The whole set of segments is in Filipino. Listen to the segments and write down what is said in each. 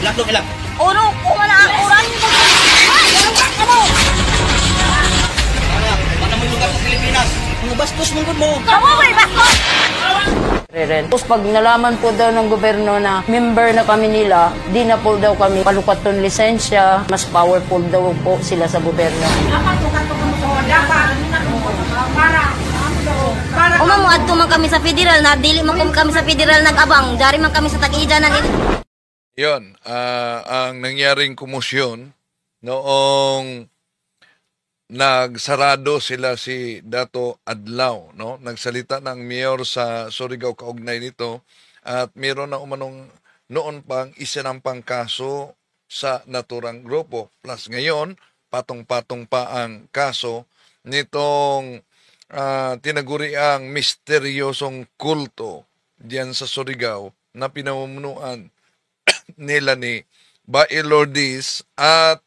Laklong ilang. Uno, kumala ang oras. Ano? Mana mo lugar sa Pilipinas? Mga bastos mong mo. Kamu may bastos! Tapos pag nalaman po daw ng gobyerno na member na kami nila, di na po daw kami palukaton lisensya, mas powerful daw po sila sa gobyerno. Umamo adto man kami sa federal, na dili man kami sa federal nag-abang, dari man kami sa tag-idanan. Yon, ang nangyaring komosyon noong nagsarado sila si Dato Adlaw, no? Nagsalita ng mayor sa Surigao kaugnay nito at mayroon na umanong noon pang isinampang kaso sa naturang grupo. Plus ngayon, patong-patong pa ang kaso nitong tinaguri ang misteryosong kulto diyan sa Surigao na pinamumunuan nila ni Bae Lourdes at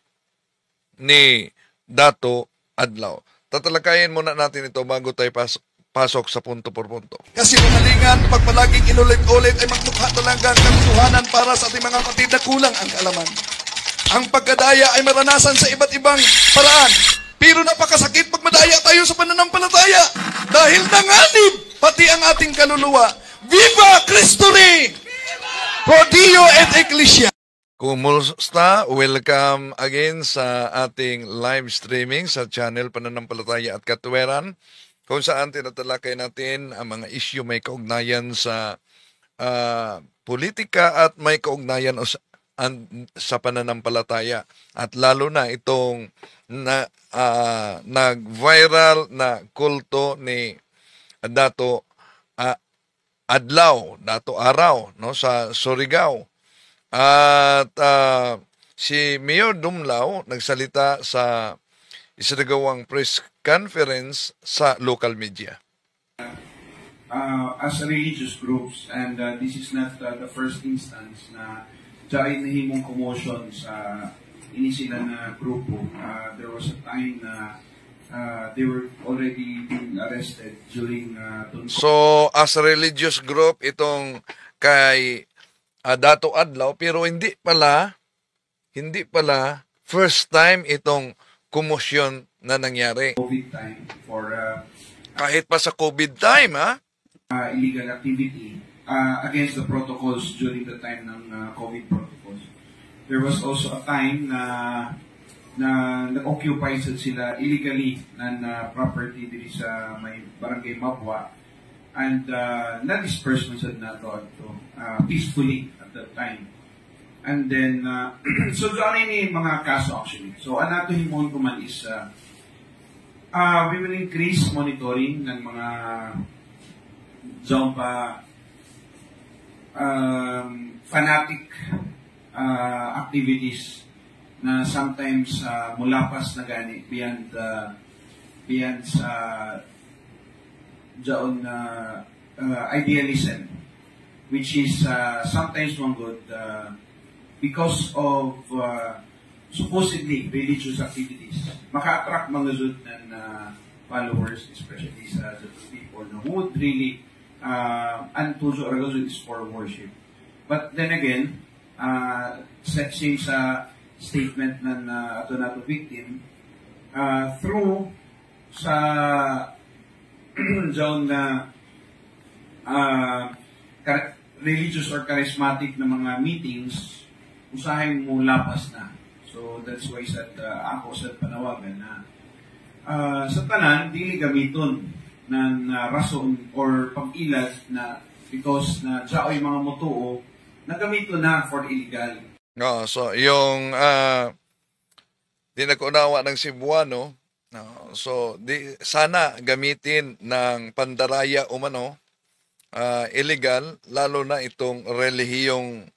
ni Dato Adlaw. Tatalakayin muna natin ito bago tayo pasok sa punto por punto. Kasi lumalingan, pag palaging inulit-ulit ay magmukha talaga ang katotohanan para sa ating mga kapatid na kulang ang kaalaman. Ang pagkadaya ay maranasan sa iba't ibang paraan. Pero napakasakit pag madaya tayo sa pananampalataya. Dahil nanganib pati ang ating kaluluwa. Viva Cristo Rey! Pro Dio et Ecclesia! Kumusta? Welcome again sa ating live streaming sa channel Pananampalataya at Katwiran, kung saan tinatalakay natin ang mga issue may kaugnayan sa politika at may kaugnayan sa pananampalataya. At lalo na itong nag-viral na kulto ni Dato Adlaw, Dato Araw, no, sa Surigao. At si Mayor Dumlao nagsalita sa isinagawang press conference sa local media. As religious groups, and this is not the first instance na dahil nahimong commotion sa inisila na grupo. There was a time na they were already being arrested during... So, as a religious group, itong kay Dato Adlaw, pero hindi pala first time itong komosyon na nangyari. COVID time for kahit pa sa COVID time, illegal activity against the protocols during the time ng COVID protocols. There was also a time na nag-occupy sila illegally ng property dito sa may barangay Mabwa. And na-disperse man sa nato peacefully at that time. And then, so doon ni mga kaso actually. So, ang nato himon ko man is, we will increase monitoring ng mga Zomba fanatic activities na sometimes mulapas na gani beyond sa doon idealism, which is sometimes one good because of supposedly religious activities. Maka-attract mga zud ng followers, especially sa people who would really antuso or is for worship. But then again, same sa statement ng ato nato victim, through sa zone na religious or charismatic na mga meetings, usahay mo lapas na. So that's why ako sa panawagan na sa tanan, dili gamiton ng rason or pag-ilag na because na dyaoy mga motuo na gamito na for illegal. No, so yung di nagkunawa ng Cebuano, no, so sana gamitin ng pandaraya umano illegal, lalo na itong relihiyong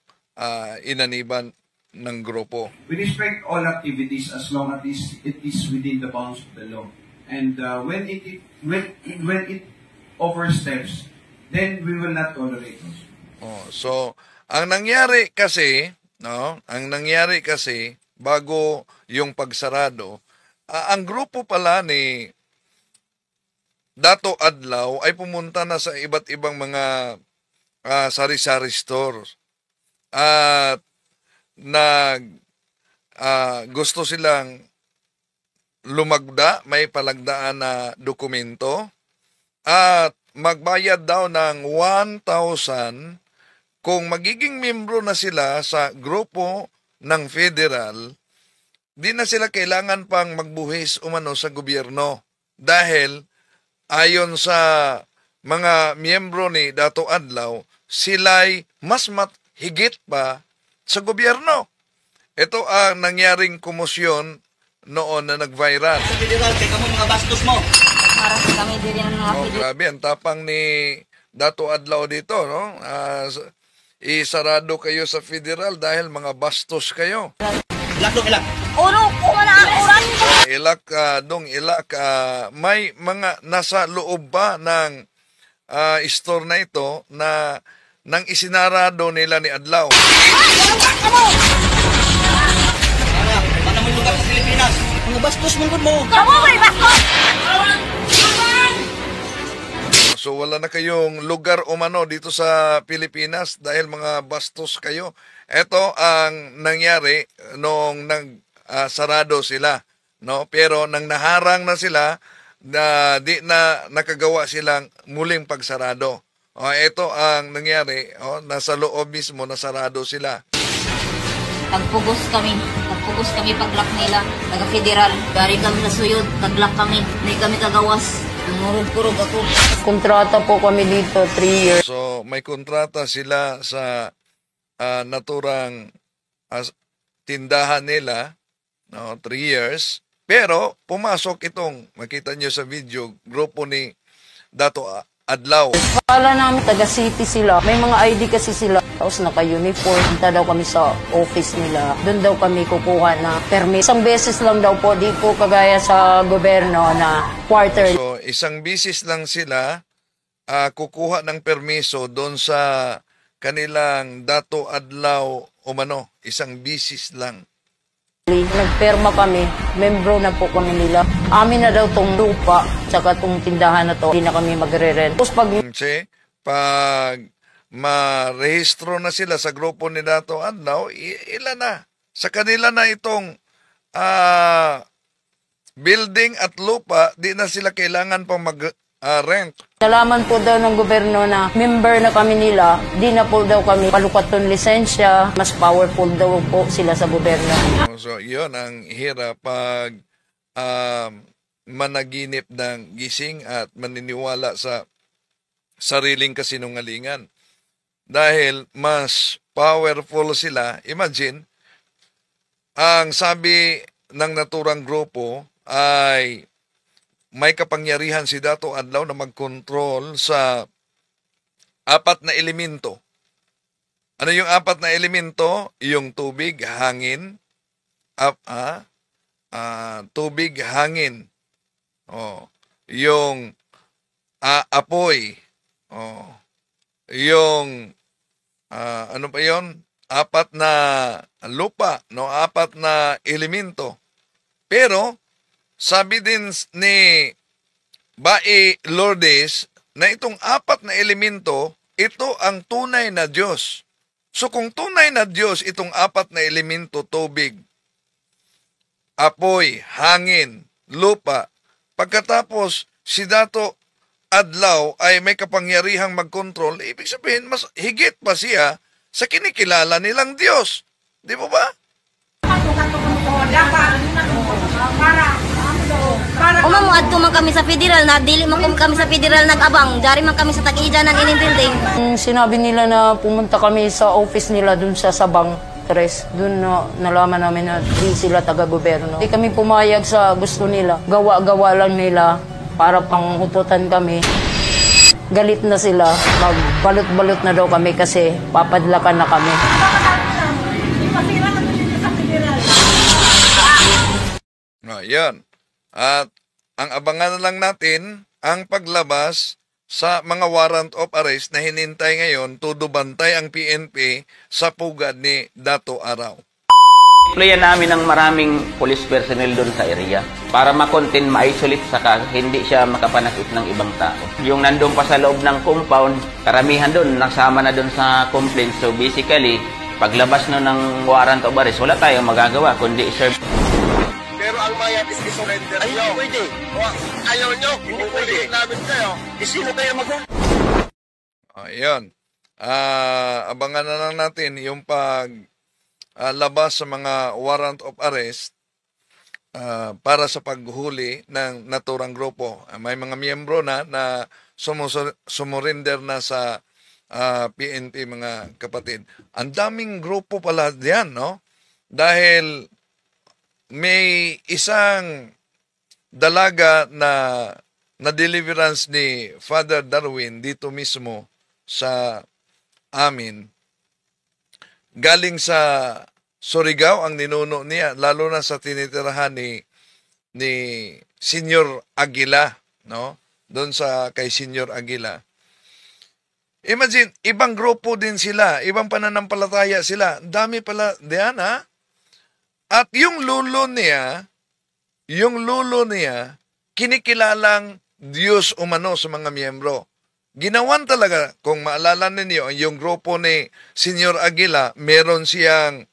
inaniban ng grupo. We respect all activities as long as it is within the bounds of the law. And when it oversteps, then we will not tolerate it. So ang nangyari kasi, bago yung pagsarado, ang grupo pala ni Dato Adlaw ay pumunta na sa iba't ibang mga sari-sari stores. At gusto silang lumagda, may palagdaan na dokumento, at magbayad daw ng 1,000 kung magiging membro na sila sa grupo ng federal. Di na sila kailangan pang magbuhis umano sa gobyerno dahil ayon sa mga miyembro ni Dato Adlaw, sila'y mas higit pa sa gobyerno. Ito ang nangyaring komosyon noon na nag-viral. Sa federal, kaya kamo mga bastos mo. Para sa kami din ng mga federal. Grabe, ang tapang ni Dato Adlaw dito, no? Isarado kayo sa federal dahil mga bastos kayo. Ilak. Uro ko man ang oras ko. Ilak, may mga nasa loob ba ng store na ito na nang isinarado nila ni Adlaw. Mana mo lugar sa Pilipinas? Mga bastos mong good mo. Kamu may bastos! So wala na kayong lugar umano dito sa Pilipinas dahil mga bastos kayo. Ito ang nangyari nung sarado sila, no? Pero nang naharang na sila, di na nakagawa silang muling pagsarado. Ito ang nangyari, nasa loob mismo nasarado sila. Tagpugos kami paglak nila, taga-federal. Dari kami sa suyod, taglak kami. Hindi kami kagawas. Murug-kurog ako. Kontrata po kami dito, 3 years. So may kontrata sila sa naturang tindahan nila, no, 3 years. Pero pumasok itong, makita nyo sa video, grupo ni Dato Adlaw. Kala namin taga-city sila. May mga ID kasi sila. Tapos naka-uniform. Punta daw kami sa office nila. Doon daw kami kukuha na permit. Isang beses lang daw po. Di po kagaya sa gobyerno na quarter. So isang bisis lang sila kukuha ng permiso doon sa kanilang Dato Adlaw umano. Isang bisis lang. Nagperma kami, membro na po kami nila. Amin na daw tong lupa, tsaka tong tindahan na to, hindi na kami magre-rent. Tapos pag marehistro na sila sa grupo ni Dato Adlaw, ilan na? Sa kanila na itong building at lupa, di na sila kailangan pang mag-rent. nalaman po daw ng gobyerno na member na kami nila, di na po daw kami palukaton lisensya, mas powerful daw po sila sa gobyerno. So, yun ang hirap pag managinip ng gising at maniniwala sa sariling kasinungalingan. Dahil mas powerful sila, imagine, ang sabi ng naturang grupo ay may kapangyarihan si Dato Adlaw na mag-control sa 4 na elemento. Ano yung 4 na elemento? Yung tubig, hangin, tubig, hangin. Yung apoy. Yung ano pa yon? 4 na lupa, no? 4 na elemento. Pero sabi din ni Bae Lourdes na itong 4 na elemento, ito ang tunay na Diyos. So kung tunay na Diyos itong 4 na elemento, tubig, apoy, hangin, lupa, pagkatapos si Dato Adlaw ay may kapangyarihang mag-control, ibig sabihin mas higit pa siya sa kinikilala nilang Diyos. Di mo ba? Umamo adto man kami sa federal, na dili man kami sa federal nag-abang, dari man kami sa tag-ija ng inindinding. Sinabi nila na pumunta kami sa office nila dun sa Sabang 3. Dun nalaman namin na di sila taga-gobyerno. Di kami pumayag sa gusto nila. Gawa-gawa lang nila para panghuputan kami. Galit na sila. Magbalot-balot na daw kami kasi papadlakan na kami. Yan. At ang abangan na lang natin ang paglabas sa mga warrant of arrest na hinintay ngayon, tudubantay ang PNP sa pugad ni Dato Araw. Playan namin ng maraming police personnel doon sa area para ma-contain, ma-isolate, saka hindi siya makapanakit ng ibang tao. Yung nandun pa sa loob ng compound, karamihan doon, nasama na doon sa complaint. So basically, Paglabas no ng warrant of arrest, wala tayong magagawa kundi serve. Pero ang mayat is surrender nyo. Ay, pwede. O, ayaw nyo, hindi pwede namin kayo. Sino kayo mag-huli? Ayun. Abangan na lang natin yung labas sa mga warrant of arrest para sa paghuli ng naturang grupo. May mga miyembro na sumurrender na sa PNP, mga kapatid. Ang daming grupo pala diyan, no? Dahil may isang dalaga na deliverance ni Father Darwin dito mismo sa amin. Galing sa Surigao ang ninuno niya, lalo na sa tinitirahan ni Senior Aguila, no? Doon sa kay Senior Aguila. Imagine, ibang grupo din sila, ibang pananampalataya sila. Dami pala diyan, ha? At yung lulo niya, kinikilalang Diyos umano sa mga miyembro. Ginawan talaga, kung maalala ninyo, yung grupo ni Senior Aguila, meron siyang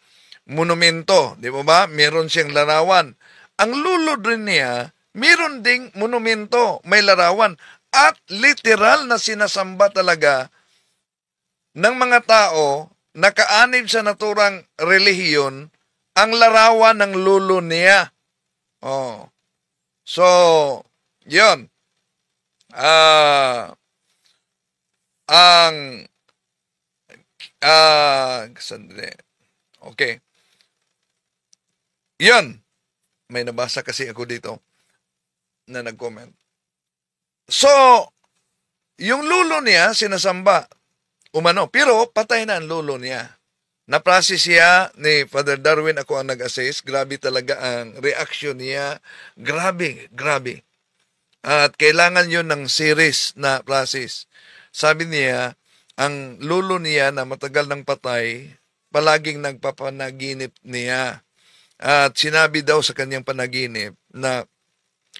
monumento, di ba? Meron siyang larawan. Ang lulo din niya, meron ding monumento, may larawan. At literal na sinasamba talaga ng mga tao na kaanib sa naturang relihiyon ang larawan ng lulo niya. Oh. So, yun. Sandali. Okay. Yun. May nabasa kasi ako dito na nag-comment. So, yung lulo niya, sinasamba, umano. Pero, patay na ang lulo niya. Na-process siya ni Father Darwin, ako ang nag-assess. Grabe talaga ang reaction niya. Grabe. At kailangan yun ng series na process. Sabi niya, ang lulo niya na matagal ng patay, palaging nagpapanaginip niya. At sinabi daw sa kanyang panaginip na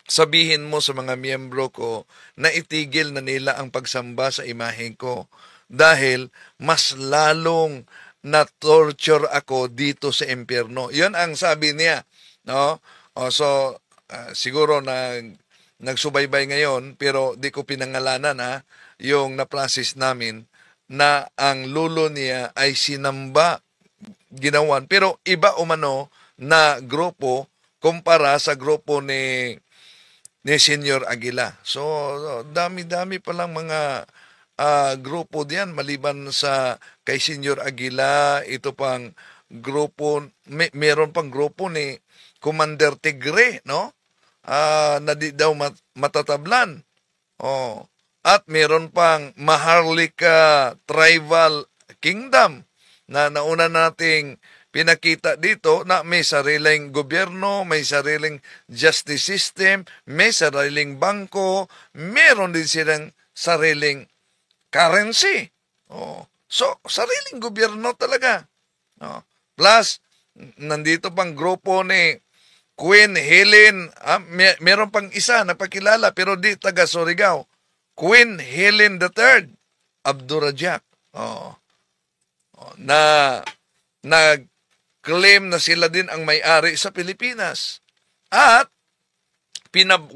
sabihin mo sa mga miyembro ko na itigil na nila ang pagsamba sa imahe ko dahil mas lalong na-torture ako dito sa impyerno. Yun ang sabi niya. No? So, siguro nagsubaybay ngayon, pero di ko pinangalanan yung na-process namin na ang lulo niya ay sinamba, ginawan. Pero iba umano na grupo kumpara sa grupo ni Senior Aguila. So, dami-dami palang mga grupo diyan maliban sa kay Senior Aguila. Ito pang grupo, meron pang grupo ni Commander Tigre, no? Na di daw matatablan. Oh. At meron pang Maharlika Tribal Kingdom na nauna nating pinakita dito na may sariling gobyerno, may sariling justice system, may sariling bangko, meron din silang sariling currency. Oh. So, sariling gobyerno talaga. Oh. Plus, nandito pang grupo ni Queen Helen, meron pang isa na pakilala pero di taga Surigao. Queen Helen III Abdurrahman. Oh. Na nag-claim na sila din ang may-ari sa Pilipinas. At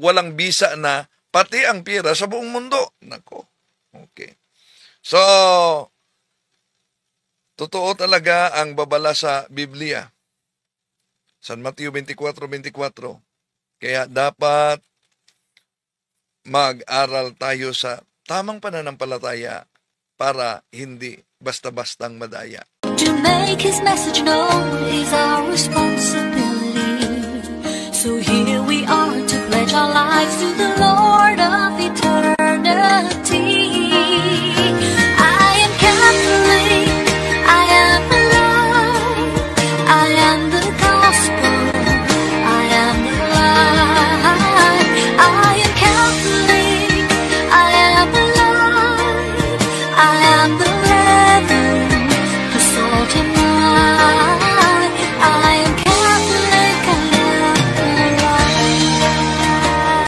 walang bisa na pati ang pira sa buong mundo. Nako. Okay. So, totoo talaga ang babala sa Biblia. San Mateo 24:24. Kaya dapat mag-aral tayo sa tamang pananampalataya para hindi basta-bastang madaya. To make His message known is our responsibility. So here we are to pledge our lives to the Lord.